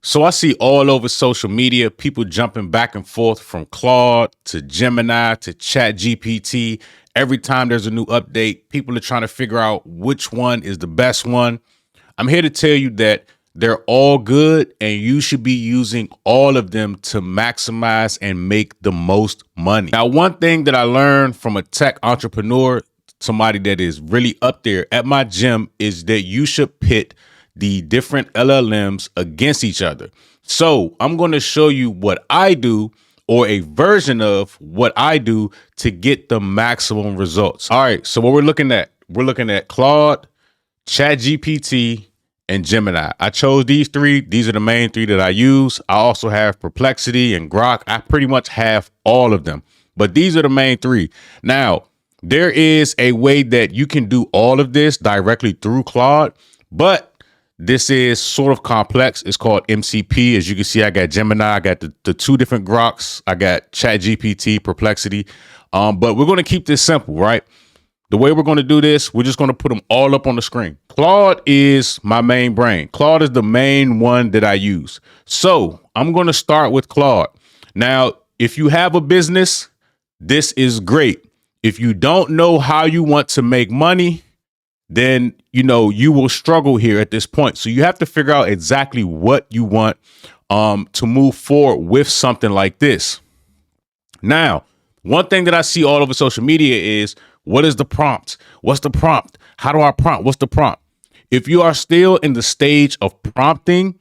So I see all over social media, people jumping back and forth from Claude to Gemini to Chat GPT. Every time there's a new update, people are trying to figure out which one is the best one. I'm here to tell you that they're all good and you should be using all of them to maximize and make the most money. Now, one thing that I learned from a tech entrepreneur, somebody that is really up there at my gym, is that you should pit the different LLMs against each other. So I'm going to show you what I do, or a version of what I do, to get the maximum results. All right, so what we're looking at Claude, ChatGPT, and Gemini. I chose these three. These are the main three that I use. I also have Perplexity and Grok. I pretty much have all of them, but these are the main three. Now, there is a way that you can do all of this directly through Claude, but this is sort of complex. It's called MCP. As you can see, I got Gemini, I got the two different Groks, I got ChatGPT, Perplexity. But we're going to keep this simple, right? The way we're going to do this, we're just going to put them all up on the screen. Claude is my main brain. Claude is the main one that I use. So I'm going to start with Claude. Now, if you have a business, this is great. If you don't know how you want to make money, then, you will struggle here at this point. So you have to figure out exactly what you want to move forward with something like this. Now, one thing that I see all over social media is, what is the prompt? What's the prompt? How do I prompt? What's the prompt? If you are still in the stage of prompting,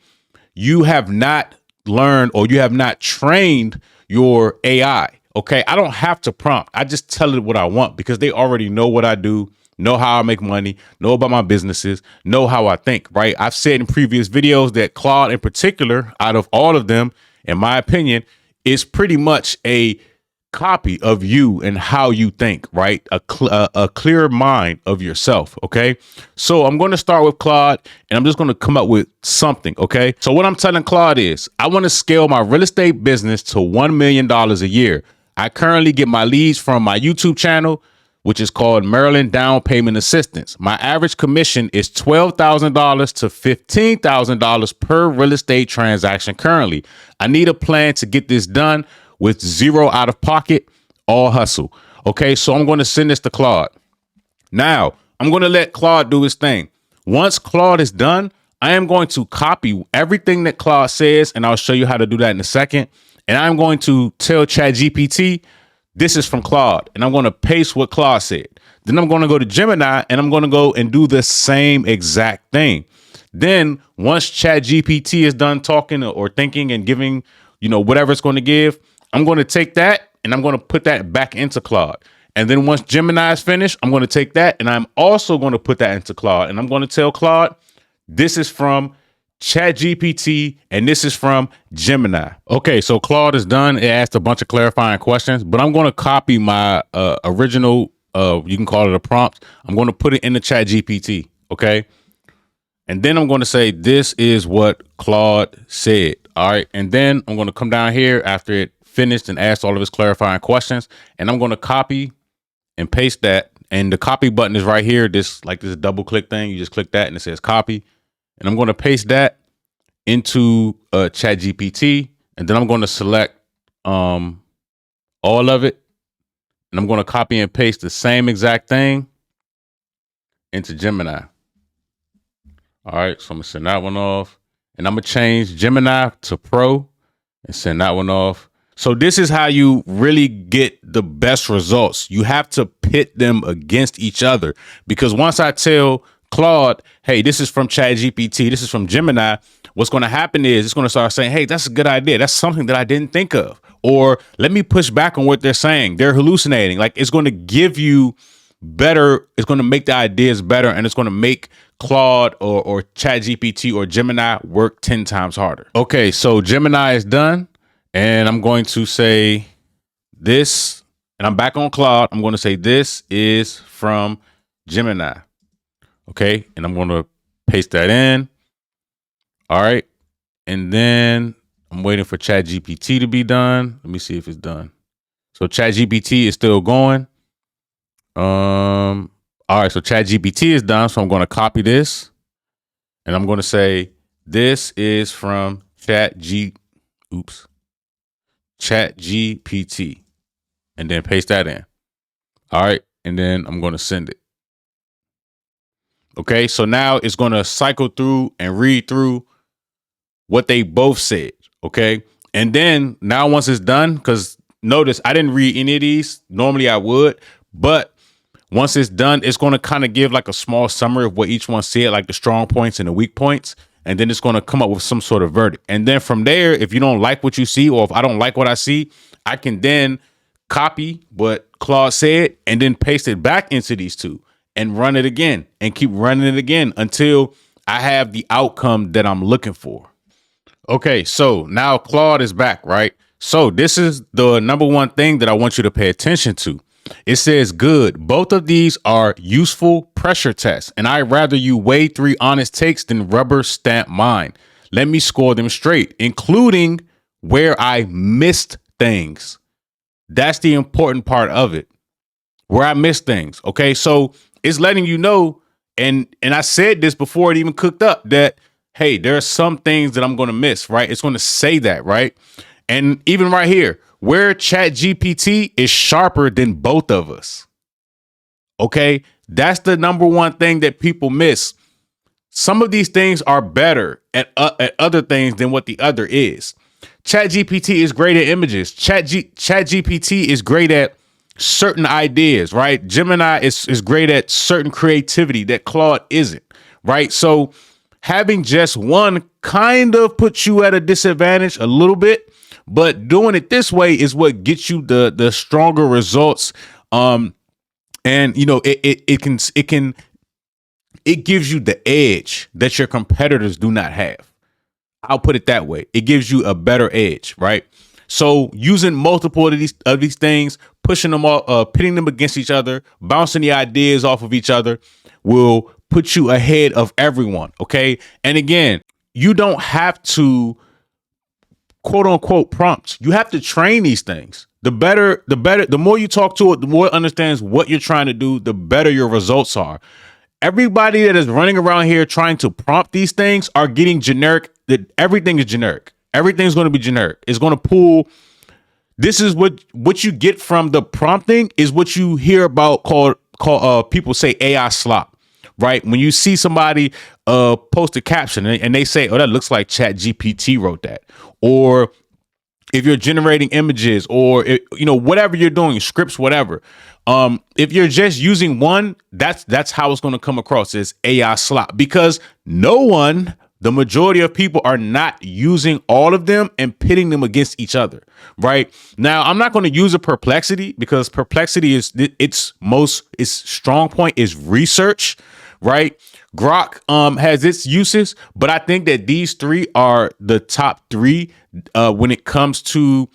you have not learned, or you have not trained your AI. Okay, I don't have to prompt. I just tell it what I want, because they already know what I do, know how I make money, know about my businesses, know how I think, right? I've said in previous videos that Claude in particular, out of all of them, in my opinion, is pretty much a copy of you and how you think, right? A clear mind of yourself, okay? So I'm going to start with Claude, and I'm just going to come up with something, okay? So what I'm telling Claude is, I want to scale my real estate business to $1 million a year. I currently get my leads from my YouTube channel, which is called Maryland Down Payment Assistance. My average commission is $12,000 to $15,000 per real estate transaction currently. I need a plan to get this done with zero out of pocket, all hustle. Okay, so I'm going to send this to Claude. Now, I'm going to let Claude do his thing. Once Claude is done, I am going to copy everything that Claude says, and I'll show you how to do that in a second. And I'm going to tell ChatGPT, this is from Claude, and I'm going to paste what Claude said. Then I'm going to go to Gemini, and I'm going to go and do the same exact thing. Then once ChatGPT is done talking or thinking and giving, whatever it's going to give, I'm going to take that and I'm going to put that back into Claude. And then once Gemini is finished, I'm going to take that and I'm also going to put that into Claude. And I'm going to tell Claude, this is from ChatGPT and this is from Gemini. Okay, so Claude is done. It asked a bunch of clarifying questions, but I'm going to copy my original, you can call it a prompt. I'm going to put it in the ChatGPT, okay? And then I'm going to say, this is what Claude said. All right. And then I'm going to come down here after it finished and asked all of his clarifying questions. And I'm going to copy and paste that. And the copy button is right here. This double click thing. You just click that and it says copy. And I'm going to paste that into ChatGPT. And then I'm going to select all of it. And I'm going to copy and paste the same exact thing into Gemini. All right, so I'm gonna send that one off, and I'm gonna change Gemini to Pro and send that one off. So this is how you really get the best results. You have to pit them against each other, because once I tell Claude, hey, this is from ChatGPT, this is from Gemini, what's gonna happen is it's gonna start saying, hey, that's a good idea. That's something that I didn't think of. Or let me push back on what they're saying. They're hallucinating. Like, it's gonna give you better, it's going to make the ideas better, and it's going to make Claude or ChatGPT or Gemini work 10 times harder. Okay, so Gemini is done, and I'm going to say this, and I'm back on Claude. I'm going to say this is from Gemini. Okay, and I'm going to paste that in. All right, and then I'm waiting for ChatGPT to be done. Let me see if it's done. So ChatGPT is still going. All right, so ChatGPT is done. So I'm going to copy this and I'm going to say, this is from Chat GPT, and then paste that in. All right. And then I'm going to send it. Okay. So now it's going to cycle through and read through what they both said. Okay. And then now once it's done, because notice I didn't read any of these. Normally I would, but once it's done, it's going to kind of give like a small summary of what each one said, like the strong points and the weak points. And then it's going to come up with some sort of verdict. And then from there, if you don't like what you see, or if I don't like what I see, I can then copy what Claude said and then paste it back into these two and run it again and keep running it again until I have the outcome that I'm looking for. Okay, so now Claude is back, right? So this is the number one thing that I want you to pay attention to. It says, good, both of these are useful pressure tests, and I'd rather you weigh 3 honest takes than rubber stamp mine. Let me score them straight, including where I missed things. That's the important part of it, where I missed things. Okay, so it's letting you know, and I said this before it even cooked up, that hey, there are some things that I'm going to miss, right? It's going to say that, right? And even right here, where Chat GPT is sharper than both of us. Okay, that's the number one thing that people miss. Some of these things are better at other things than what the other is. Chat GPT is great at images. Chat GPT is great at certain ideas, right? Gemini is great at certain creativity that Claude isn't, right? So having just one kind of puts you at a disadvantage a little bit, but doing it this way is what gets you the stronger results. And you know, it gives you the edge that your competitors do not have. I'll put it that way. It gives you a better edge, right? So using multiple of these things, pushing them all, pitting them against each other, bouncing the ideas off of each other will put you ahead of everyone. Okay. And again, you don't have to quote unquote prompt. You have to train these things. The more you talk to it, the more it understands what you're trying to do, the better your results are. Everybody that is running around here trying to prompt these things are getting generic. That everything is generic. Everything's going to be generic. It's going to pull. This is what you get from the prompting is what you hear about called people say AI slop, right? When you see somebody post a caption and they say, oh, that looks like Chat GPT wrote that. Or if you're generating images or, whatever you're doing, scripts, whatever. If you're just using one, that's how it's going to come across as AI slop, because the majority of people are not using all of them and pitting them against each other. Right now, I'm not going to use a Perplexity because Perplexity is its strong point is research. Right. Grok has its uses, but I think that these three are the top three when it comes to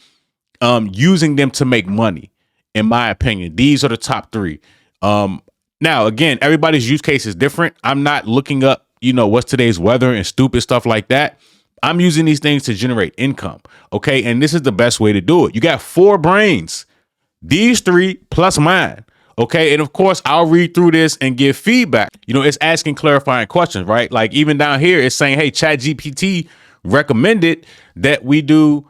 using them to make money. In my opinion, these are the top three. Now, again, everybody's use case is different. I'm not looking up, what's today's weather and stupid stuff like that. I'm using these things to generate income. Okay. And this is the best way to do it. You got 4 brains, these 3 plus mine. Okay. And of course, I'll read through this and give feedback. It's asking clarifying questions, right? Like even down here, it's saying, hey, ChatGPT recommended that we do.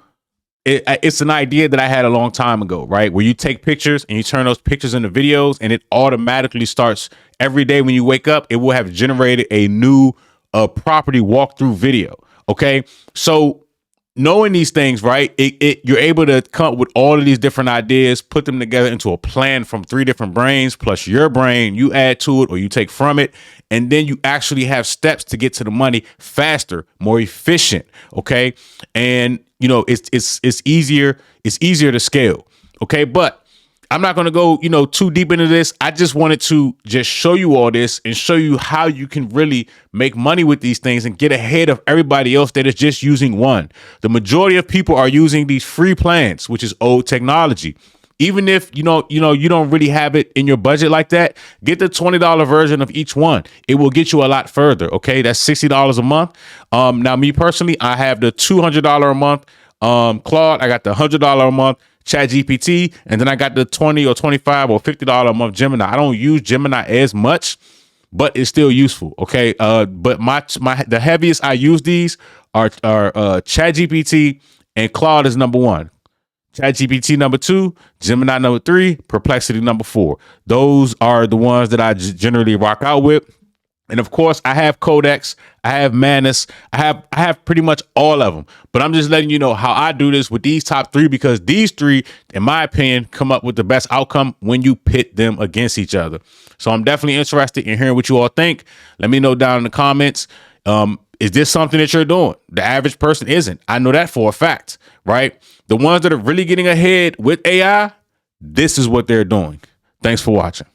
It's an idea that I had a long time ago, right? Where you take pictures and you turn those pictures into videos and it automatically starts every day when you wake up. It will have generated a new property walkthrough video. Okay. So knowing these things, right, you're able to come up with all of these different ideas, put them together into a plan from 3 different brains plus your brain. You add to it or you take from it. And then you actually have steps to get to the money faster, more efficient. Okay. And it's easier to scale. Okay. But I'm not going to go, too deep into this. I just wanted to just show you all this and show you how you can really make money with these things and get ahead of everybody else that is just using one. The majority of people are using these free plans, which is old technology. Even if you don't really have it in your budget like that, get the $20 version of each one. It will get you a lot further. Okay, that's $60 a month. Now me personally, I have the $200 a month Claude. I got the $100 a month Chat GPT, and then I got the $20 or $25 or $50 a month Gemini. I don't use Gemini as much, but it's still useful. Okay, but the heaviest I use these are ChatGPT and Claude is number one. ChatGPT number two, Gemini number three, Perplexity number four. Those are the ones that I generally rock out with. And of course, I have Codex, I have Manus, I have pretty much all of them. But I'm just letting you know how I do this with these top three, because these three, in my opinion, come up with the best outcome when you pit them against each other. So I'm definitely interested in hearing what you all think. Let me know down in the comments. Is this something that you're doing? The average person isn't. I know that for a fact, right? The ones that are really getting ahead with AI, this is what they're doing. Thanks for watching.